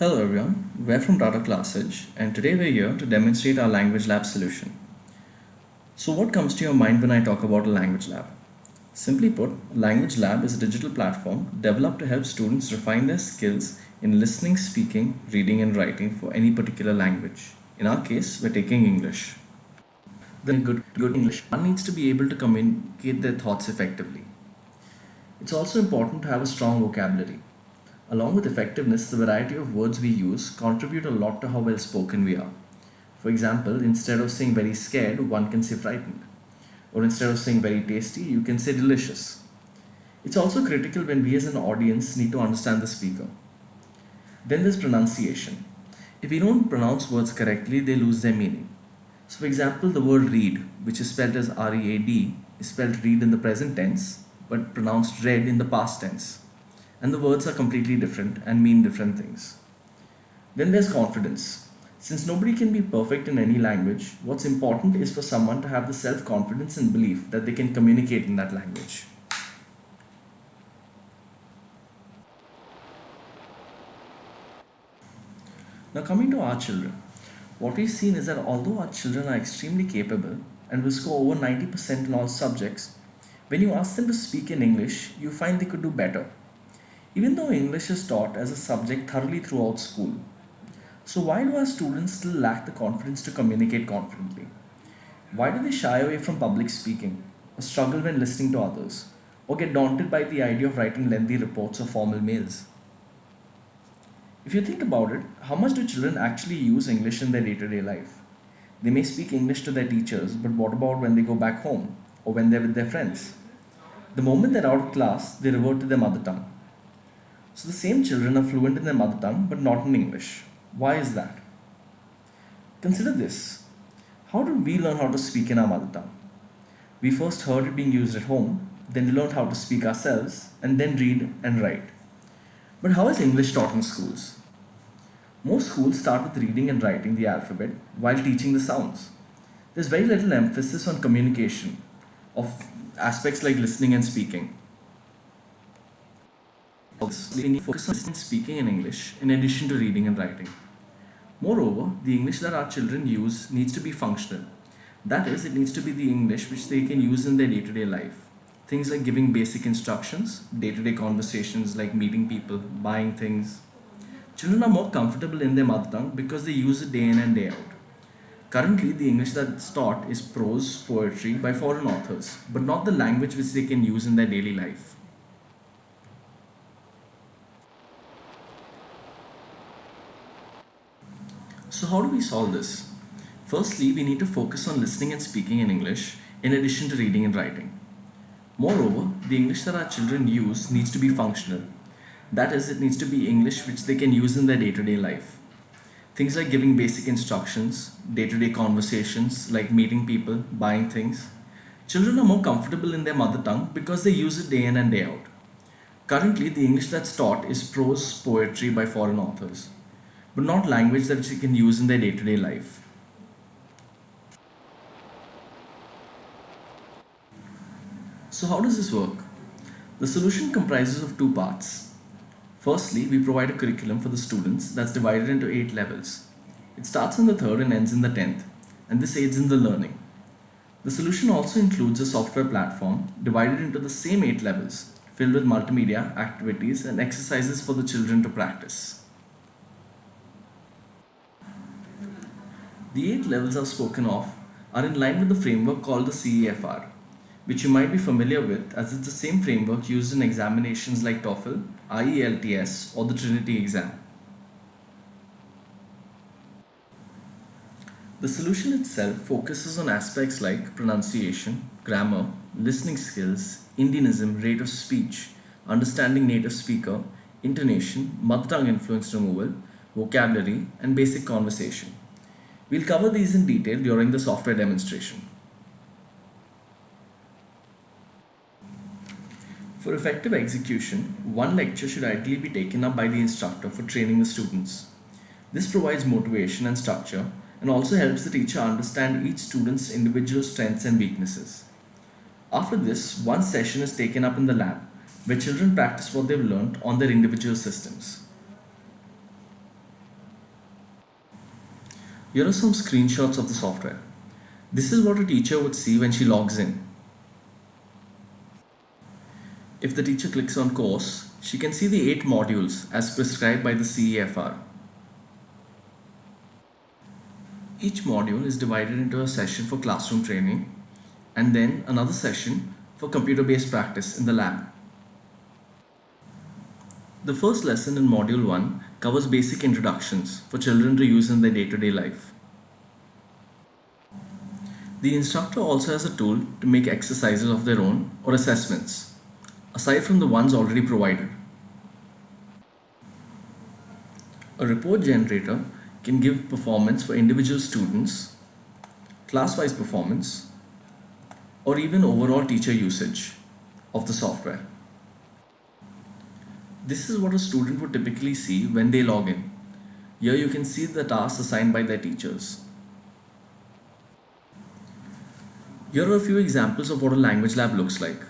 Hello everyone, we're from Data Classage and today we're here to demonstrate our language lab solution. So what comes to your mind when I talk about a language lab? Simply put, a language lab is a digital platform developed to help students refine their skills in listening, speaking, reading and writing for any particular language. In our case, we're taking English. Then good English, one needs to be able to communicate their thoughts effectively. It's also important to have a strong vocabulary. Along with effectiveness, the variety of words we use contribute a lot to how well spoken we are. For example, instead of saying very scared, one can say frightened. Or instead of saying very tasty, you can say delicious. It's also critical when we as an audience need to understand the speaker. Then there's pronunciation. If we don't pronounce words correctly, they lose their meaning. So for example, the word read, which is spelled as R-E-A-D, is spelled read in the present tense, but pronounced read in the past tense. And the words are completely different and mean different things. Then there's confidence. Since nobody can be perfect in any language, what's important is for someone to have the self-confidence and belief that they can communicate in that language. Now coming to our children, what we've seen is that although our children are extremely capable and will score over 90% in all subjects, when you ask them to speak in English, you find they could do better. Even though English is taught as a subject thoroughly throughout school. So why do our students still lack the confidence to communicate confidently? Why do they shy away from public speaking, or struggle when listening to others, or get daunted by the idea of writing lengthy reports or formal mails? If you think about it, how much do children actually use English in their day-to-day life? They may speak English to their teachers, but what about when they go back home, or when they're with their friends? The moment they're out of class, they revert to their mother tongue. So the same children are fluent in their mother tongue but not in English. Why is that? Consider this. How did we learn how to speak in our mother tongue? We first heard it being used at home, then we learned how to speak ourselves, and then read and write. But how is English taught in schools? Most schools start with reading and writing the alphabet while teaching the sounds. There's very little emphasis on communication of aspects like listening and speaking. We need to focus on speaking in English in addition to reading and writing. Moreover, the English that our children use needs to be functional. That is, it needs to be the English which they can use in their day-to-day life. Things like giving basic instructions, day-to-day conversations like meeting people, buying things. Children are more comfortable in their mother tongue because they use it day in and day out. Currently, the English that's taught is prose, poetry by foreign authors, but not the language which they can use in their daily life. So how do we solve this? Firstly, we need to focus on listening and speaking in English in addition to reading and writing. Moreover, the English that our children use needs to be functional. That is, it needs to be English which they can use in their day-to-day life. Things like giving basic instructions, day-to-day conversations like meeting people, buying things. Children are more comfortable in their mother tongue because they use it day in and day out. Currently, the English that's taught is prose, poetry by foreign authors, but not language that they can use in their day-to-day life. So how does this work? The solution comprises of two parts. Firstly, we provide a curriculum for the students that's divided into 8 levels. It starts in the 3rd and ends in the 10th, and this aids in the learning. The solution also includes a software platform divided into the same 8 levels, filled with multimedia, activities, and exercises for the children to practice. The 8 levels I've spoken of are in line with the framework called the CEFR, which you might be familiar with as it's the same framework used in examinations like TOEFL, IELTS, or the Trinity exam. The solution itself focuses on aspects like pronunciation, grammar, listening skills, Indianism, rate of speech, understanding native speaker, intonation, mother tongue influence removal, vocabulary, and basic conversation. We'll cover these in detail during the software demonstration. For effective execution, one lecture should ideally be taken up by the instructor for training the students. This provides motivation and structure and also helps the teacher understand each student's individual strengths and weaknesses. After this, one session is taken up in the lab where children practice what they've learned on their individual systems. Here are some screenshots of the software. This is what a teacher would see when she logs in. If the teacher clicks on course, she can see the 8 modules as prescribed by the CEFR. Each module is divided into a session for classroom training and then another session for computer-based practice in the lab. The first lesson in Module 1 covers basic introductions for children to use in their day-to-day life. The instructor also has a tool to make exercises of their own or assessments, aside from the ones already provided. A report generator can give performance for individual students, class-wise performance, or even overall teacher usage of the software. This is what a student would typically see when they log in. Here you can see the tasks assigned by their teachers. Here are a few examples of what a language lab looks like.